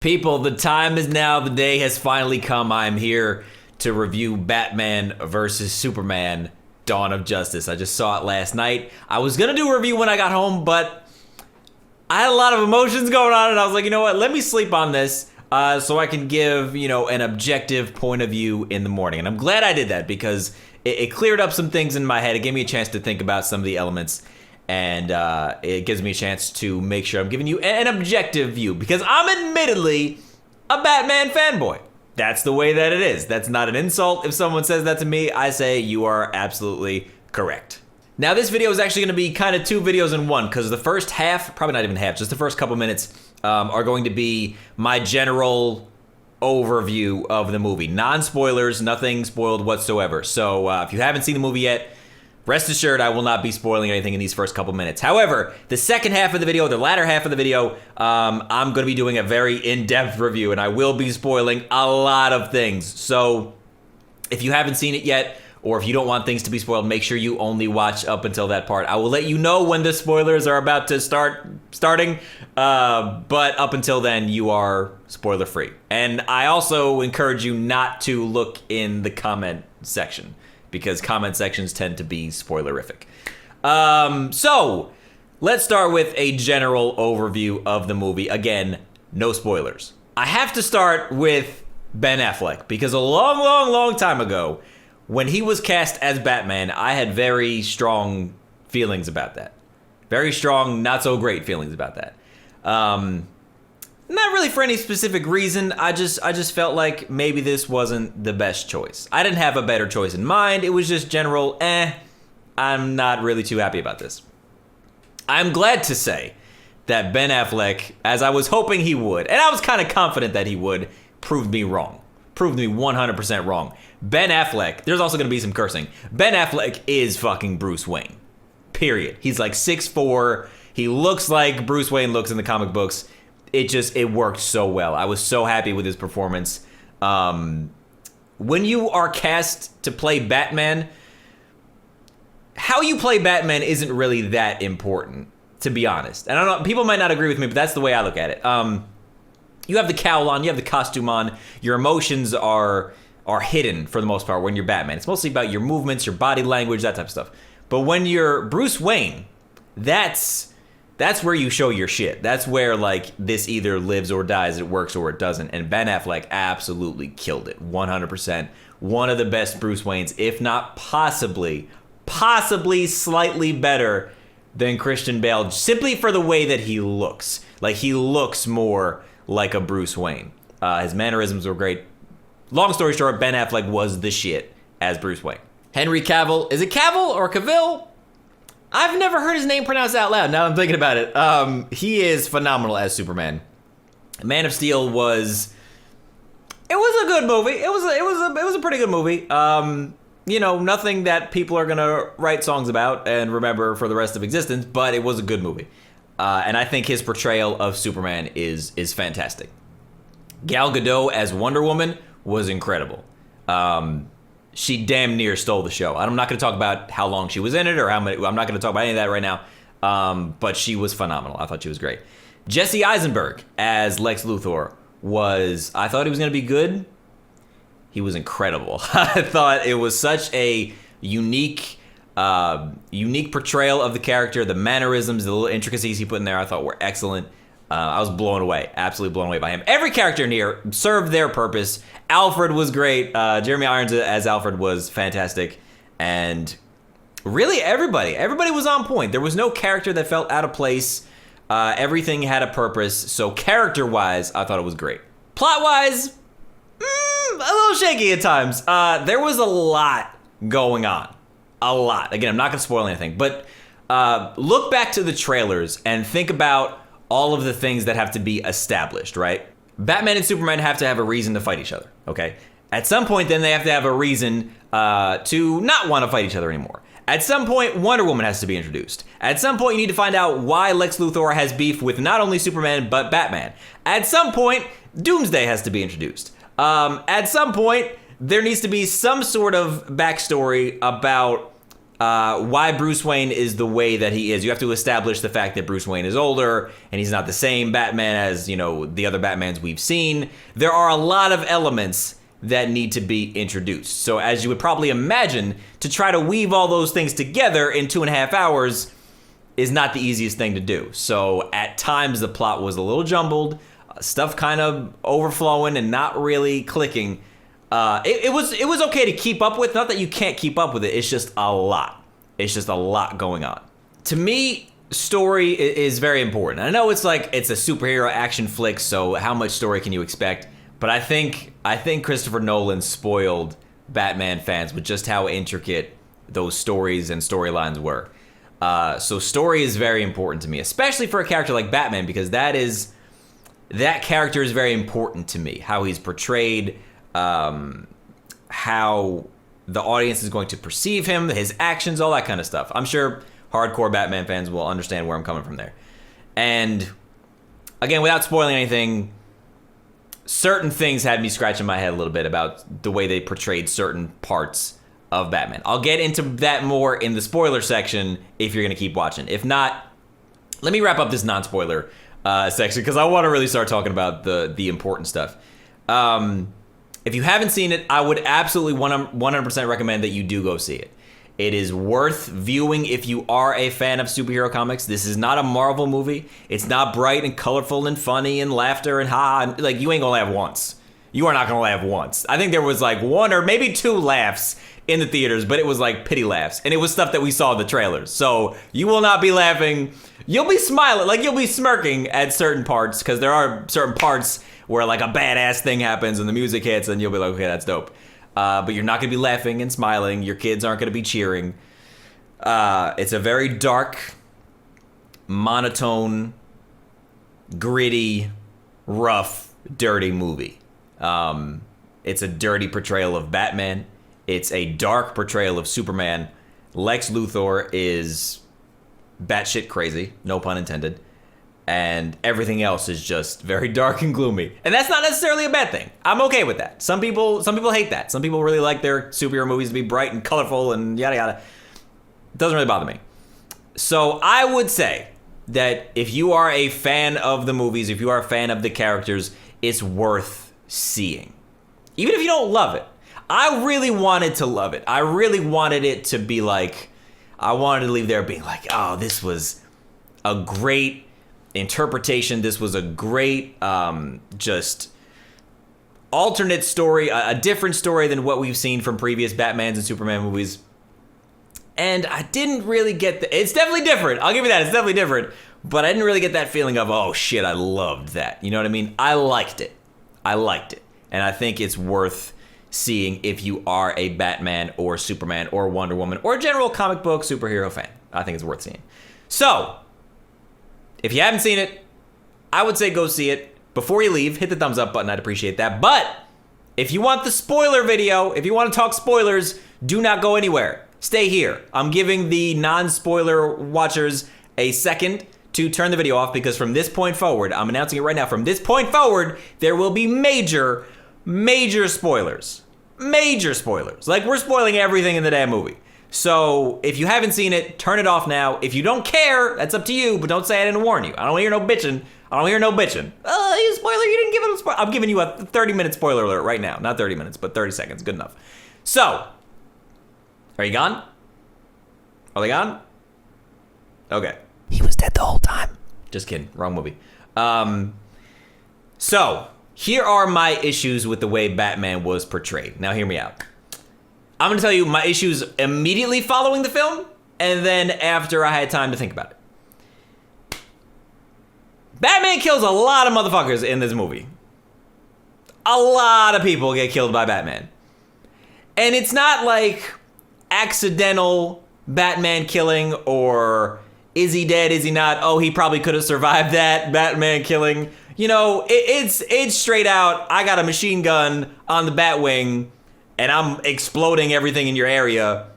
People, the time is now. The day has finally come. I'm here to review Batman versus Superman, Dawn of Justice. I just saw it last night. I was going to do a review when I got home, but I had a lot of emotions going on, and I was like, you know what? Let me sleep on this so I can give, an objective point of view in the morning. And I'm glad I did that because it cleared up some things in my head. It gave me a chance to think about some of the elements. And it gives me a chance to make sure I'm giving you an objective view because I'm admittedly a Batman fanboy. That's the way that it is. That's not an insult. If someone says that to me, I say you are absolutely correct. Now, this video is actually going to be kind of two videos in one because the first half, probably not even half, just the first couple minutes are going to be my general overview of the movie. Non-spoilers, nothing spoiled whatsoever. So if you haven't seen the movie yet, rest assured, I will not be spoiling anything in these first couple minutes. However, the second half of the video, the latter half of the video, I'm going to be doing a very in-depth review, and I will be spoiling a lot of things. So if you haven't seen it yet, or if you don't want things to be spoiled, make sure you only watch up until that part. I will let you know when the spoilers are about to starting, but up until then, you are spoiler-free. And I also encourage you not to look in the comment section, because comment sections tend to be spoilerific. So let's start with a general overview of the movie. Again, no spoilers. I have to start with Ben Affleck because a long time ago, when he was cast as Batman, I had very strong feelings about that. Very strong, not so great feelings about that. Not really for any specific reason. I just felt like maybe this wasn't the best choice. I didn't have a better choice in mind. It was just general, I'm not really too happy about this. I'm glad to say that Ben Affleck, as I was hoping he would, and I was kind of confident that he would, proved me wrong. Proved me 100% wrong. Ben Affleck, there's also going to be some cursing. Ben Affleck is fucking Bruce Wayne. Period. He's like 6'4". He looks like Bruce Wayne looks in the comic books. It worked so well. I was so happy with his performance. When you are cast to play Batman, how you play Batman isn't really that important, to be honest. And I don't know, people might not agree with me, but that's the way I look at it. You have the cowl on, you have the costume on, your emotions are hidden for the most part when you're Batman. It's mostly about your movements, your body language, that type of stuff. But when you're Bruce Wayne, that's where you show your shit. That's where, like, this either lives or dies, it works or it doesn't. And Ben Affleck absolutely killed it, 100%. One of the best Bruce Waynes, if not possibly slightly better than Christian Bale, simply for the way that he looks. Like, he looks more like a Bruce Wayne. His mannerisms were great. Long story short, Ben Affleck was the shit as Bruce Wayne. Henry Cavill, is it Cavill or Cavill? I've never heard his name pronounced out loud. Now I'm thinking about it. He is phenomenal as Superman. Man of Steel was a good movie. It was a pretty good movie. Nothing that people are gonna write songs about and remember for the rest of existence, but it was a good movie. And I think his portrayal of Superman is fantastic. Gal Gadot as Wonder Woman was incredible. She damn near stole the show. I'm not going to talk about how long she was in it or how many. I'm not going to talk about any of that right now. But she was phenomenal. I thought she was great. Jesse Eisenberg as Lex Luthor I thought he was going to be good. He was incredible. I thought it was such a unique portrayal of the character. The mannerisms, the little intricacies he put in there, I thought were excellent. I was blown away, absolutely blown away by him. Every character in here served their purpose. Alfred was great. Jeremy Irons as Alfred was fantastic. And really everybody was on point. There was no character that felt out of place. Everything had a purpose. So character-wise, I thought it was great. Plot-wise, a little shaky at times. There was a lot going on. A lot. Again, I'm not going to spoil anything. But look back to the trailers and think about all of the things that have to be established, right? Batman and Superman have to have a reason to fight each other, okay? At some point, then they have to have a reason to not want to fight each other anymore. At some point, Wonder Woman has to be introduced. At some point, you need to find out why Lex Luthor has beef with not only Superman, but Batman. At some point, Doomsday has to be introduced. At some point, there needs to be some sort of backstory about why Bruce Wayne is the way that he is. You have to establish the fact that Bruce Wayne is older and he's not the same Batman as, the other Batmans we've seen. There are a lot of elements that need to be introduced. So as you would probably imagine, to try to weave all those things together in 2.5 hours is not the easiest thing to do. So at times the plot was a little jumbled, stuff kind of overflowing and not really clicking. It was okay to keep up with. Not that you can't keep up with it. It's just a lot. It's just a lot going on. To me, story is very important. I know it's a superhero action flick, so how much story can you expect? But I think Christopher Nolan spoiled Batman fans with just how intricate those stories and storylines were. So story is very important to me, especially for a character like Batman, because that character is very important to me. How he's portrayed, how the audience is going to perceive him, his actions, all that kind of stuff. I'm sure hardcore Batman fans will understand where I'm coming from there. And again, without spoiling anything, certain things had me scratching my head a little bit about the way they portrayed certain parts of Batman. I'll get into that more in the spoiler section if you're going to keep watching. If not, let me wrap up this non-spoiler section because I want to really start talking about the important stuff. If you haven't seen it, I would absolutely 100% recommend that you do go see it. It is worth viewing if you are a fan of superhero comics. This is not a Marvel movie. It's not bright and colorful and funny and laughter and like, you ain't gonna laugh once. You are not gonna laugh once. I think there was like 1 or maybe 2 laughs in the theaters, but it was like pity laughs. And it was stuff that we saw in the trailers. So you will not be laughing. You'll be smiling, like you'll be smirking at certain parts, because there are certain parts where like a badass thing happens and the music hits and you'll be like, okay, that's dope. But you're not going to be laughing and smiling. Your kids aren't going to be cheering. It's a very dark, monotone, gritty, rough, dirty movie. It's a dirty portrayal of Batman. It's a dark portrayal of Superman. Lex Luthor is batshit crazy, no pun intended. And everything else is just very dark and gloomy. And that's not necessarily a bad thing. I'm okay with that. Some people hate that. Some people really like their superhero movies to be bright and colorful and yada yada. It doesn't really bother me. So I would say that if you are a fan of the movies, if you are a fan of the characters, it's worth seeing. Even if you don't love it. I really wanted to love it. I really wanted it to be like, I wanted to leave there being like, oh, this was a great interpretation. This was a great just alternate story, a different story than what we've seen from previous Batmans and Superman movies. And I didn't really get it's definitely different. I'll give you that. It's definitely different. But I didn't really get that feeling of, oh shit, I loved that. You know what I mean? I liked it. And I think it's worth seeing if you are a Batman or Superman or Wonder Woman or general comic book superhero fan. I think it's worth seeing. So, if you haven't seen it, I would say go see it. Before you leave, hit the thumbs up button. I'd appreciate that. But if you want the spoiler video, if you want to talk spoilers, do not go anywhere. Stay here. I'm giving the non-spoiler watchers a second to turn the video off, because from this point forward, I'm announcing it right now, from this point forward, there will be major spoilers. Major spoilers. Like, we're spoiling everything in the damn movie. So, if you haven't seen it, turn it off now. If you don't care, that's up to you, but don't say I didn't warn you. I don't hear no bitching. You spoiler, you didn't give it a spoiler. I'm giving you a 30-minute spoiler alert right now. Not 30 minutes, but 30 seconds. Good enough. So, are you gone? Are they gone? Okay. He was dead the whole time. Just kidding. Wrong movie. So, here are my issues with the way Batman was portrayed. Now, hear me out. I'm going to tell you my issues immediately following the film, and then after I had time to think about it. Batman kills a lot of motherfuckers in this movie. A lot of people get killed by Batman. And it's not like accidental Batman killing, or is he dead, is he not? Oh, he probably could have survived that Batman killing. You know, it's straight out, I got a machine gun on the Batwing, and I'm exploding everything in your area,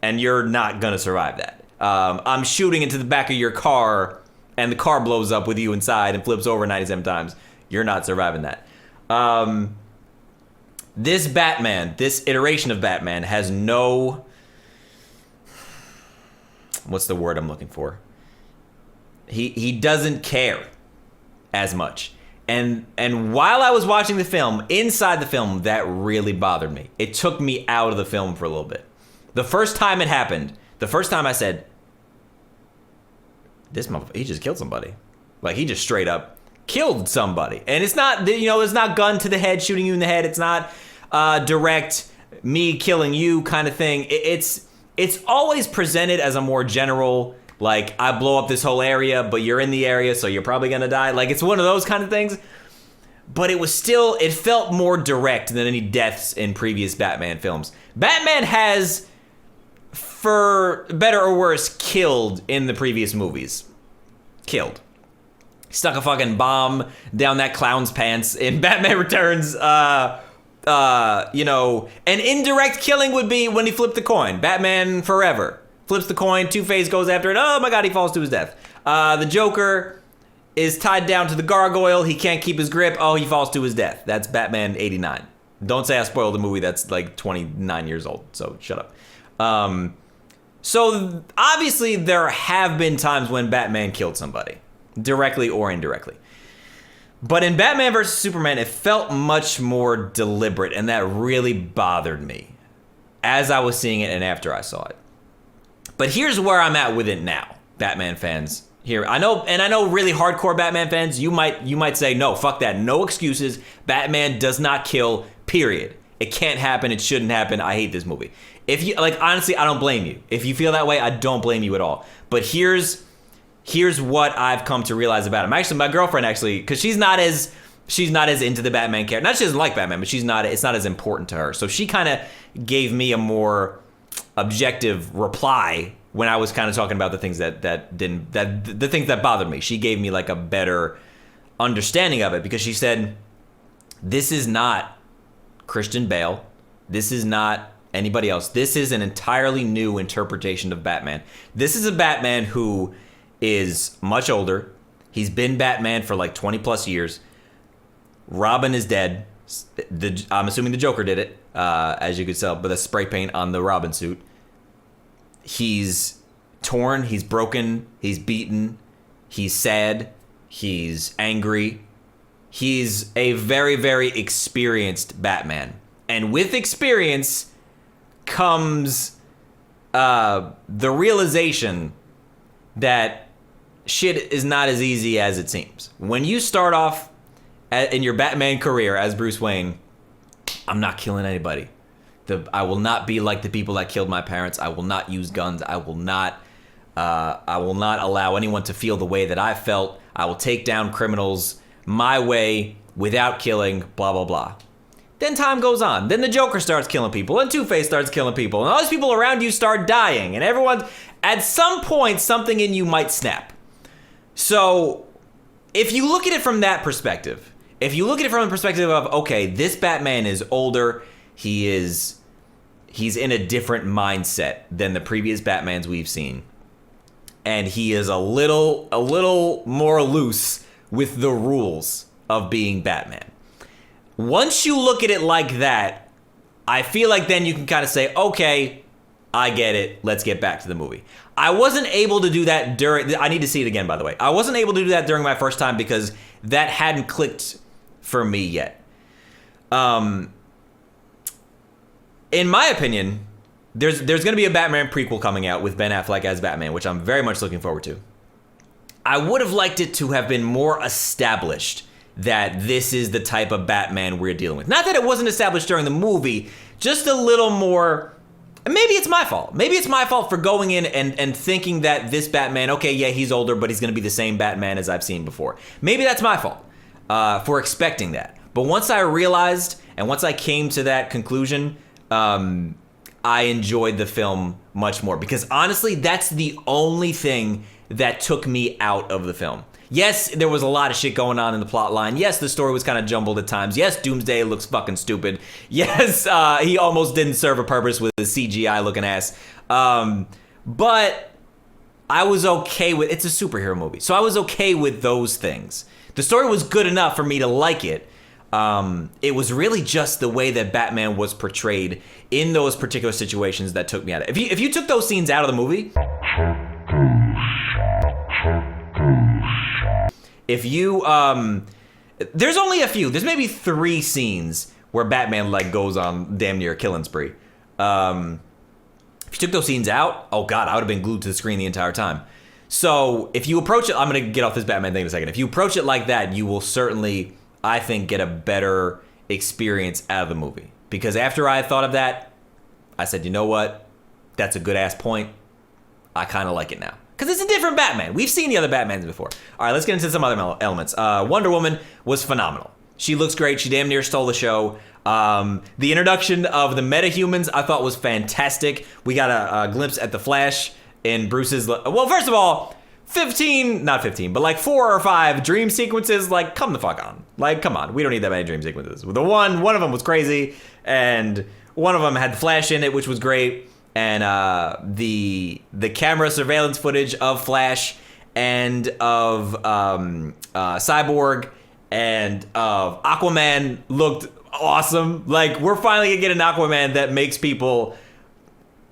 and you're not gonna survive that. I'm shooting into the back of your car, and the car blows up with you inside and flips over 97 times. You're not surviving that. This Batman, this iteration of Batman, has no what's the word I'm looking for? He doesn't care as much. And while I was watching the film, inside the film, that really bothered me. It took me out of the film for a little bit. The first time it happened, the first time I said, this motherfucker, he just killed somebody. Like, he just straight up killed somebody. And it's not, it's not gun to the head, shooting you in the head. It's not direct me killing you kind of thing. It's always presented as a more general, like, I blow up this whole area, but you're in the area, so you're probably gonna die. Like, it's one of those kind of things. But it felt more direct than any deaths in previous Batman films. Batman has, for better or worse, killed in the previous movies. Killed. Stuck a fucking bomb down that clown's pants in Batman Returns. An indirect killing would be when he flipped the coin. Batman Forever. Flips the coin, Two-Face goes after it. Oh my god, he falls to his death. The Joker is tied down to the gargoyle. He can't keep his grip. Oh, he falls to his death. That's Batman 89. Don't say I spoiled the movie that's like 29 years old, so shut up. So obviously there have been times when Batman killed somebody, directly or indirectly. But in Batman vs. Superman, it felt much more deliberate, and that really bothered me as I was seeing it and after I saw it. But here's where I'm at with it now, Batman fans. Here, I know really hardcore Batman fans, you might say, no, fuck that, no excuses. Batman does not kill, period. It can't happen, it shouldn't happen, I hate this movie. If you, like, honestly, I don't blame you. If you feel that way, I don't blame you at all. But here's what I've come to realize about him. Actually, my girlfriend, because she's not as into the Batman character. Not she doesn't like Batman, but it's not as important to her. So she kind of gave me a more objective reply when I was kind of talking about the things the things that bothered me. She gave me like a better understanding of it, because she said, this is not Christian Bale. This is not anybody else. This is an entirely new interpretation of Batman. This is a Batman who is much older. He's been Batman for like 20 plus years. Robin is dead. I'm assuming the Joker did it, as you could tell, but the spray paint on the Robin suit. He's torn, he's broken, he's beaten, he's sad, he's angry. He's a very, very experienced Batman. And with experience comes the realization that shit is not as easy as it seems. When you start off in your Batman career as Bruce Wayne, I'm not killing anybody. I will not be like the people that killed my parents. I will not use guns. I will not allow anyone to feel the way that I felt. I will take down criminals my way without killing, blah, blah, blah. Then time goes on. Then the Joker starts killing people, and Two-Face starts killing people, and all these people around you start dying, and everyone, at some point, something in you might snap. So, if you look at it from that perspective, if you look at it from the perspective of, okay, this Batman is older, he's in a different mindset than the previous Batmans we've seen, and he is a little more loose with the rules of being Batman. Once you look at it like that, I feel like then you can kind of say, okay, I get it. Let's get back to the movie. I wasn't able to do that I need to see it again, by the way. I wasn't able to do that during my first time because that hadn't clicked for me yet. In my opinion, there's going to be a Batman prequel coming out with Ben Affleck as Batman, which I'm very much looking forward to. I would have liked it to have been more established that this is the type of Batman we're dealing with. Not that it wasn't established during the movie, just a little more. Maybe it's my fault. Maybe it's my fault for going in and thinking that this Batman, okay, yeah, he's older, but he's going to be the same Batman as I've seen before. Maybe that's my fault for expecting that. But once I realized and once I came to that conclusion, I enjoyed the film much more. Because honestly, that's the only thing that took me out of the film. Yes, there was a lot of shit going on in the plot line. Yes, the story was kind of jumbled at times. Yes, Doomsday looks fucking stupid. Yes, he almost didn't serve a purpose with his CGI looking ass. But I was okay with, it's a superhero movie, so I was okay with those things. The story was good enough for me to like it. It was really just the way that Batman was portrayed in those particular situations that took me out of it. If you took those scenes out of the movie, If you there's only a few. There's maybe 3 scenes where Batman like goes on damn near a killing spree. If you took those scenes out, oh god, I would have been glued to the screen the entire time. So if you approach it, I'm gonna get off this Batman thing in a second. If you approach it like that, you will certainly, I think, get a better experience out of the movie. Because after I thought of that, I said, you know what? That's a good ass point. I kind of like it now. Because it's a different Batman. We've seen the other Batmans before. All right, let's get into some other elements. Wonder Woman was phenomenal. She looks great. She damn near stole the show. The introduction of the metahumans I thought was fantastic. We got a glimpse at the Flash in Bruce's... Well, first of all, 4 or 5 dream sequences. Like, come the fuck on. Like, come on. We don't need that many dream sequences. The one of them was crazy, and one of them had Flash in it, which was great. And the camera surveillance footage of Flash and of Cyborg and of Aquaman looked awesome. Like, we're finally gonna get an Aquaman that makes people,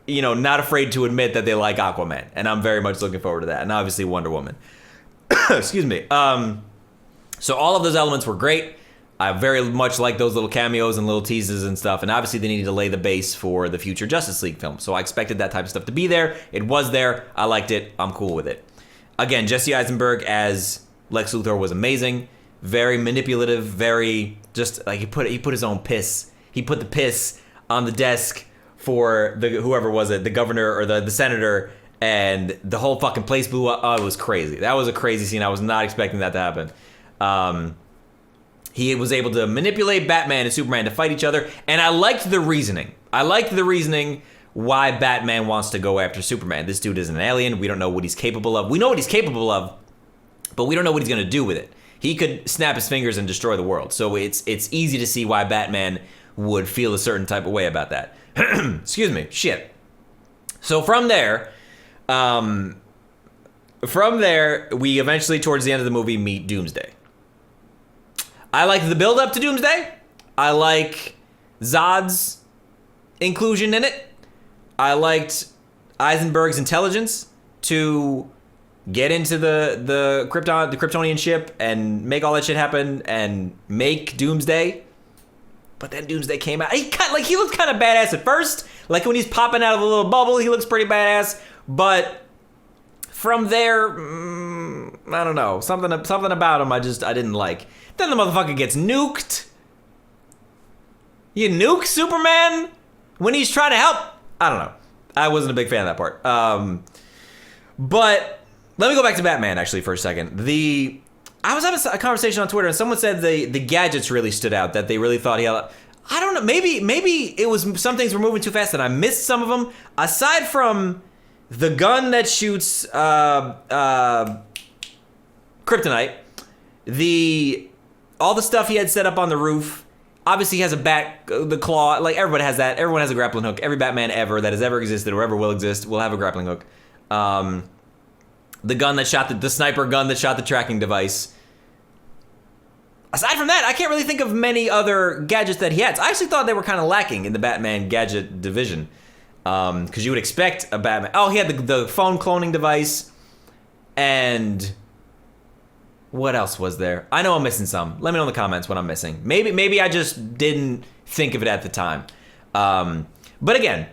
you know, not afraid to admit that they like Aquaman. And I'm very much looking forward to that. And obviously Wonder Woman. Excuse me. So all of those elements were great. I very much like those little cameos and little teases and stuff. And obviously they needed to lay the base for the future Justice League film. So I expected that type of stuff to be there. It was there. I liked it. I'm cool with it. Again, Jesse Eisenberg as Lex Luthor was amazing. Very manipulative. Very just like he put his own piss. He put the piss on the desk for whoever was it, the governor or the senator, and the whole fucking place blew up. Oh, it was crazy. That was a crazy scene. I was not expecting that to happen. He was able to manipulate Batman and Superman to fight each other, and I liked the reasoning. Why Batman wants to go after Superman. This dude is an alien. We don't know what he's capable of. We know what he's capable of, but we don't know what he's going to do with it. He could snap his fingers and destroy the world. So it's easy to see why Batman would feel a certain type of way about that. Excuse me. Shit. So from there, we eventually, towards the end of the movie, meet Doomsday. I liked the build up to Doomsday. I like Zod's inclusion in it. I liked Eisenberg's intelligence to get into the Kryptonian ship and make all that shit happen and make Doomsday. But then Doomsday came out. He looked kind of badass at first. Like when he's popping out of the little bubble, he looks pretty badass. But from there, I don't know. Something about him I didn't like. Then the motherfucker gets nuked. You nuke Superman when he's trying to help? I don't know. I wasn't a big fan of that part. But let me go back to Batman actually for a second. I was having a conversation on Twitter and someone said the gadgets really stood out, that they really thought he had... I don't know. Maybe it was some things were moving too fast and I missed some of them. Aside from the gun that shoots kryptonite, all the stuff he had set up on the roof. Obviously, he has the claw. Like, everybody has that. Everyone has a grappling hook. Every Batman ever that has ever existed or ever will exist will have a grappling hook. The gun that shot the sniper gun that shot the tracking device. Aside from that, I can't really think of many other gadgets that he had. I actually thought they were kind of lacking in the Batman gadget division. Because you would expect a Batman... Oh, he had the phone cloning device. And... what else was there? I know I'm missing some. Let me know in the comments what I'm missing. Maybe I just didn't think of it at the time. But again,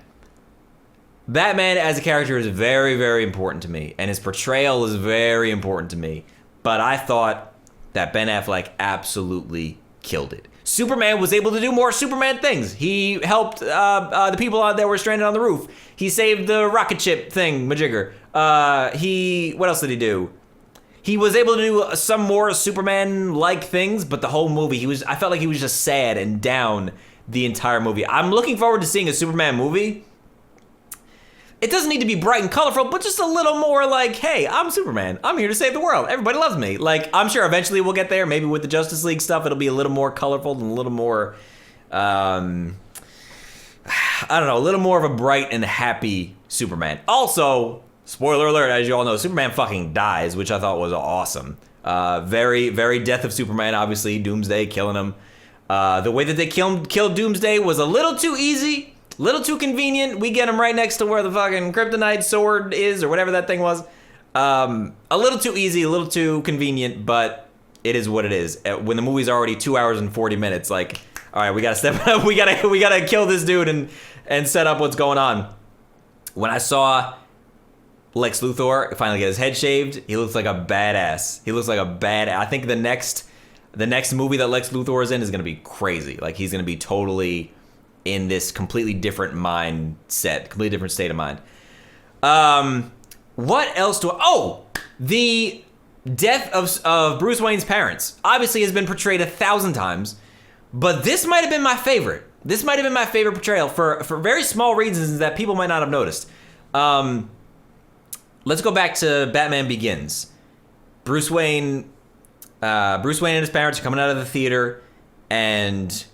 Batman as a character is very, very important to me. And his portrayal is very important to me. But I thought that Ben Affleck absolutely killed it. Superman was able to do more Superman things. He helped the people out there were stranded on the roof. He saved the rocket ship thing, majigger. What else did he do? He was able to do some more Superman-like things, but the whole movie, I felt like he was just sad and down the entire movie. I'm looking forward to seeing a Superman movie. It doesn't need to be bright and colorful, but just a little more like, hey, I'm Superman. I'm here to save the world. Everybody loves me. Like, I'm sure eventually we'll get there. Maybe with the Justice League stuff, it'll be a little more colorful and a little more, I don't know, a little more of a bright and happy Superman. Also, spoiler alert, as you all know, Superman fucking dies, which I thought was awesome. Very, very death of Superman, obviously. Doomsday killing him. The way that they killed Doomsday was a little too easy. Little too convenient. We get him right next to where the fucking kryptonite sword is, or whatever that thing was. A little too easy, a little too convenient, but it is what it is. When the movie's already 2 hours and 40 minutes, like, all right, we gotta step up. We gotta kill this dude and set up what's going on. When I saw Lex Luthor finally get his head shaved, he looks like a badass. I think the next movie that Lex Luthor is in is gonna be crazy. Like, he's gonna be totally in this completely different mindset, completely different state of mind. What else the death of Bruce Wayne's parents obviously has been portrayed 1,000 times, but this might have been my favorite. This might have been my favorite portrayal for very small reasons that people might not have noticed. Let's go back to Batman Begins. Bruce Wayne and his parents are coming out of the theater, and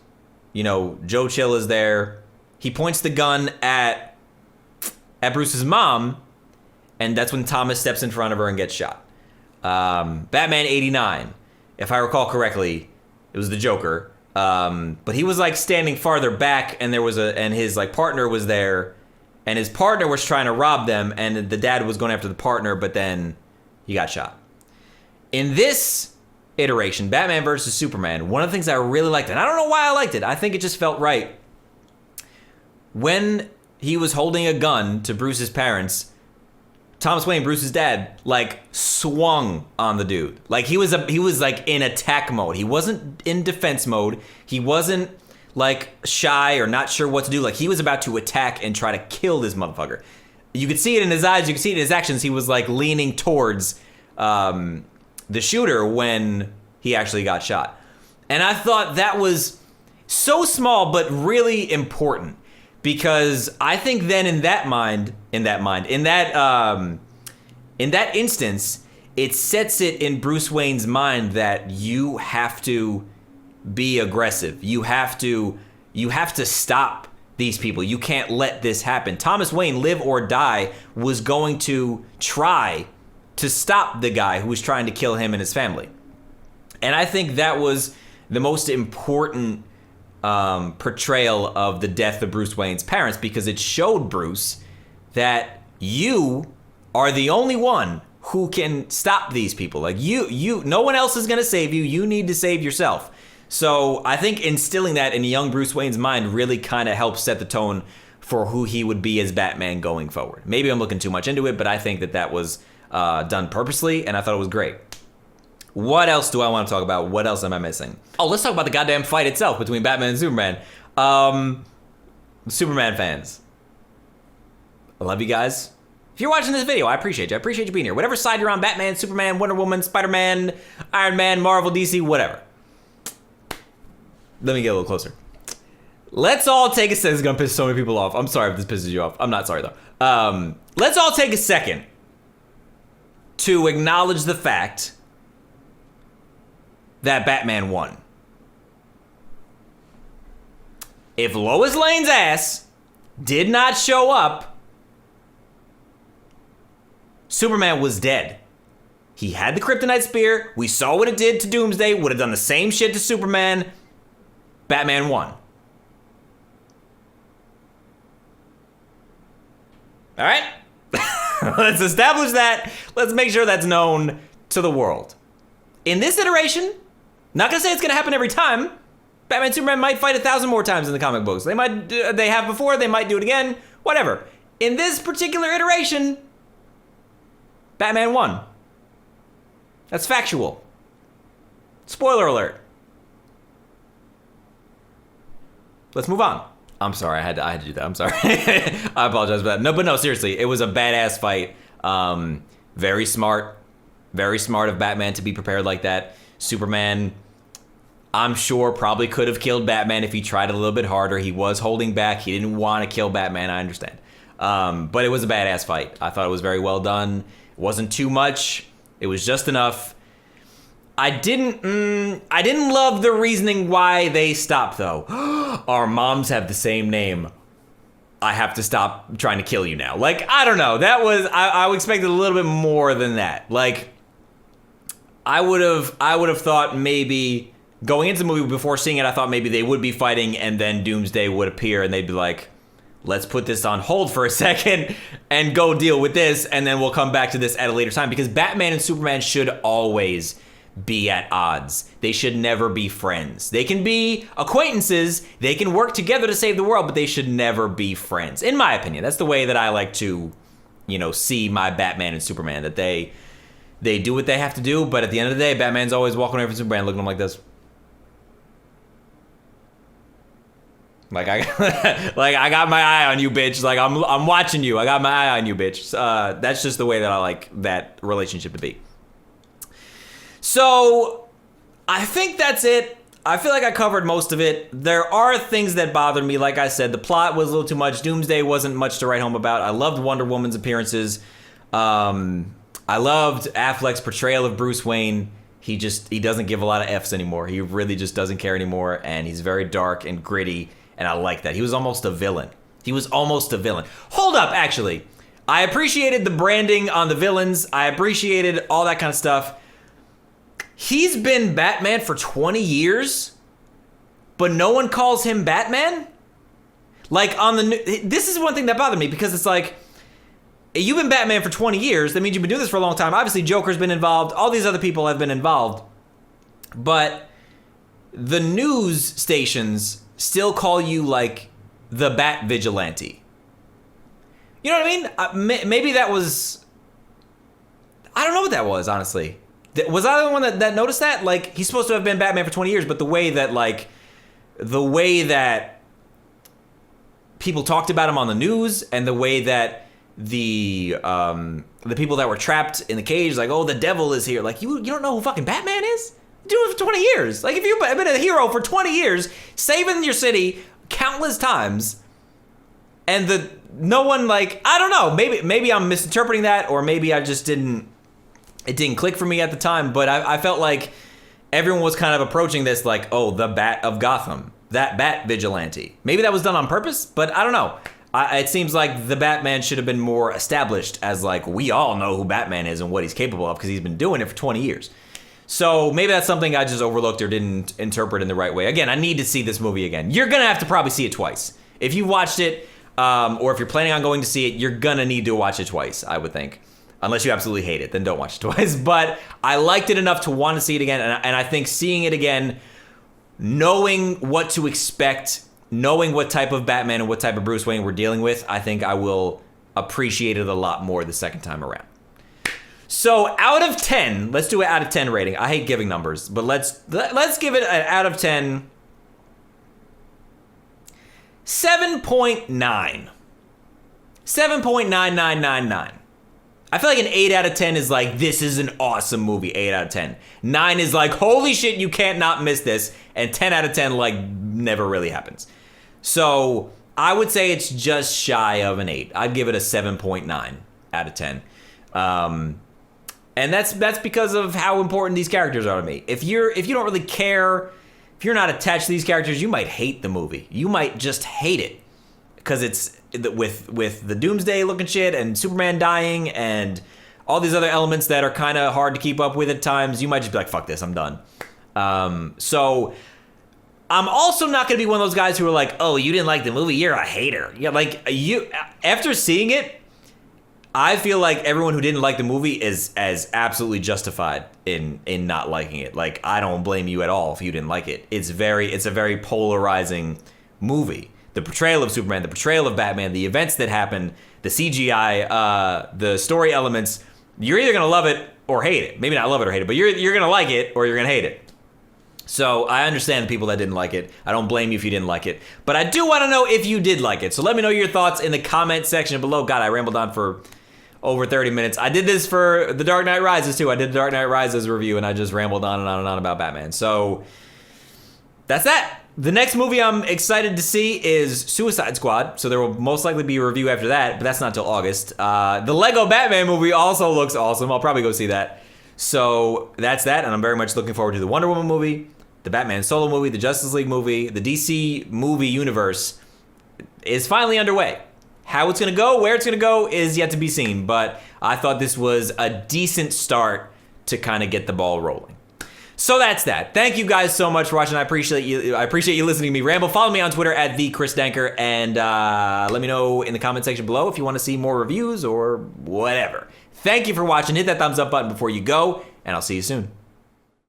Joe Chill is there. He points the gun at Bruce's mom, and that's when Thomas steps in front of her and gets shot. Batman 89, if I recall correctly, it was the Joker. But he was like standing farther back, and his like partner was there, and his partner was trying to rob them, and the dad was going after the partner, but then he got shot. In this iteration, Batman versus Superman, one of the things I really liked, and I don't know why I liked it, I think it just felt right. When he was holding a gun to Bruce's parents, Thomas Wayne, Bruce's dad, like swung on the dude. Like he was like in attack mode. He wasn't in defense mode. He wasn't like shy or not sure what to do. Like he was about to attack and try to kill this motherfucker. You could see it in his eyes. You could see it in his actions. He was like leaning towards the shooter when he actually got shot. And I thought that was so small but really important, because I think then in that instance, it sets it in Bruce Wayne's mind that you have to be aggressive. You have to stop these people. You can't let this happen. Thomas Wayne, live or die, was going to try to stop the guy who was trying to kill him and his family. And I think that was the most important portrayal of the death of Bruce Wayne's parents, because it showed Bruce that you are the only one who can stop these people. Like no one else is going to save you. You need to save yourself. So I think instilling that in young Bruce Wayne's mind really kind of helps set the tone for who he would be as Batman going forward. Maybe I'm looking too much into it, but I think that was done purposely, and I thought it was great. What else do I want to talk about? What else am I missing? Oh, let's talk about the goddamn fight itself between Batman and Superman. Superman fans, I love you guys. If you're watching this video, I appreciate you. I appreciate you being here. Whatever side you're on, Batman, Superman, Wonder Woman, Spider-Man, Iron Man, Marvel, DC, whatever. Let me get a little closer. Let's all take a second. This is going to piss so many people off. I'm sorry if this pisses you off. I'm not sorry, though. Let's all take a second to acknowledge the fact that Batman won. If Lois Lane's ass did not show up, Superman was dead. He had the kryptonite spear. We saw what it did to Doomsday. Would have done the same shit to Superman. Batman won. All right? Let's establish that. Let's make sure that's known to the world. In this iteration, not gonna say it's gonna happen every time. Batman and Superman might fight 1,000 more times in the comic books. They have before, they might do it again, whatever. In this particular iteration, Batman won. That's factual. Spoiler alert. Let's move on. I'm sorry, I had to do that. I'm sorry. I apologize for that. No, seriously, it was a badass fight. Very smart of Batman to be prepared like that. Superman, I'm sure, probably could have killed Batman if he tried a little bit harder. He was holding back. He didn't want to kill Batman, I understand. But it was a badass fight. I thought it was very well done. It wasn't too much. It was just enough. I didn't love the reasoning why they stopped, though. Our moms have the same name. I have to stop trying to kill you now. Like, I don't know. That was, I expected a little bit more than that. Like, I would have thought maybe going into the movie before seeing it, I thought maybe they would be fighting and then Doomsday would appear and they'd be like, let's put this on hold for a second and go deal with this, and then we'll come back to this at a later time, because Batman and Superman should always be at odds. They should never be friends. They can be acquaintances. They can work together to save the world, but they should never be friends. In my opinion, that's the way that I like to, see my Batman and Superman. That they do what they have to do, but at the end of the day, Batman's always walking away from Superman looking at him like this. Like I got my eye on you, bitch. Like I'm watching you. I got my eye on you, bitch. That's just the way that I like that relationship to be. So I think that's it. I feel like I covered most of it. There are things that bothered me. Like I said, the plot was a little too much. Doomsday wasn't much to write home about. I loved Wonder Woman's appearances. I loved Affleck's portrayal of Bruce Wayne. He doesn't give a lot of F's anymore. He really just doesn't care anymore, and he's very dark and gritty, and I like that. He was almost a villain. Hold up, actually. I appreciated the branding on the villains. I appreciated all that kind of stuff. He's been Batman for 20 years, but no one calls him Batman? Like, this is one thing that bothered me, because it's like, you've been Batman for 20 years. That means you've been doing this for a long time. Obviously, Joker's been involved. All these other people have been involved. But the news stations still call you, like, the Bat Vigilante. You know what I mean? Maybe that was... I don't know what that was, honestly. Was I the one that noticed that? Like, he's supposed to have been Batman for 20 years, but the way that people talked about him on the news, and the way that the people that were trapped in the cage, like, oh, the devil is here. Like, you don't know who fucking Batman is? Do it for 20 years. Like, if you've been a hero for 20 years, saving your city countless times, and no one, like, I don't know. Maybe I'm misinterpreting that, or maybe I just didn't click for me at the time, but I felt like everyone was kind of approaching this like, oh, the Bat of Gotham, that Bat Vigilante. Maybe that was done on purpose, but I don't know. It seems like the Batman should have been more established as, like, we all know who Batman is and what he's capable of, because he's been doing it for 20 years. So maybe that's something I just overlooked or didn't interpret in the right way. Again, I need to see this movie again. You're going to have to probably see it twice. If you watched it, or if you're planning on going to see it, you're going to need to watch it twice, I would think. Unless you absolutely hate it, then don't watch it twice. But I liked it enough to want to see it again. And I think seeing it again, knowing what to expect, knowing what type of Batman and what type of Bruce Wayne we're dealing with, I think I will appreciate it a lot more the second time around. So out of 10, let's do an out of 10 rating. I hate giving numbers, but let's give it an out of 10. 7.9. 7.9999. I feel like an 8 out of 10 is like, this is an awesome movie, 8 out of 10. 9 is like, holy shit, you can't not miss this. And 10 out of 10, like, never really happens. So I would say it's just shy of an 8. I'd give it a 7.9 out of 10. And that's because of how important these characters are to me. If you don't really care, if you're not attached to these characters, you might hate the movie. You might just hate it. Because it's with the Doomsday looking shit and Superman dying and all these other elements that are kind of hard to keep up with at times, you might just be like, fuck this, I'm done. So I'm also not going to be one of those guys who are like, oh, you didn't like the movie, you're a hater. Yeah, like, you, after seeing it, I feel like everyone who didn't like the movie is as absolutely justified in not liking it. Like, I don't blame you at all if you didn't like it. It's a very polarizing movie. The portrayal of Superman, the portrayal of Batman, the events that happen, the CGI, the story elements, you're either going to love it or hate it. Maybe not love it or hate it, but you're going to like it or you're going to hate it. So I understand the people that didn't like it. I don't blame you if you didn't like it. But I do want to know if you did like it. So let me know your thoughts in the comment section below. God, I rambled on for over 30 minutes. I did this for The Dark Knight Rises too. I did The Dark Knight Rises review and I just rambled on and on and on about Batman. So that's that. The next movie I'm excited to see is Suicide Squad, so there will most likely be a review after that, but that's not till August. The Lego Batman movie also looks awesome. I'll probably go see that. So that's that, and I'm very much looking forward to the Wonder Woman movie, the Batman solo movie, the Justice League movie. The DC movie universe is finally underway. How it's going to go, where it's going to go is yet to be seen, but I thought this was a decent start to kind of get the ball rolling. So that's that. Thank you guys so much for watching. I appreciate you listening to me ramble. Follow me on Twitter at @TheChrisDenker, and let me know in the comment section below if you want to see more reviews or whatever. Thank you for watching. Hit that thumbs up button before you go, and I'll see you soon.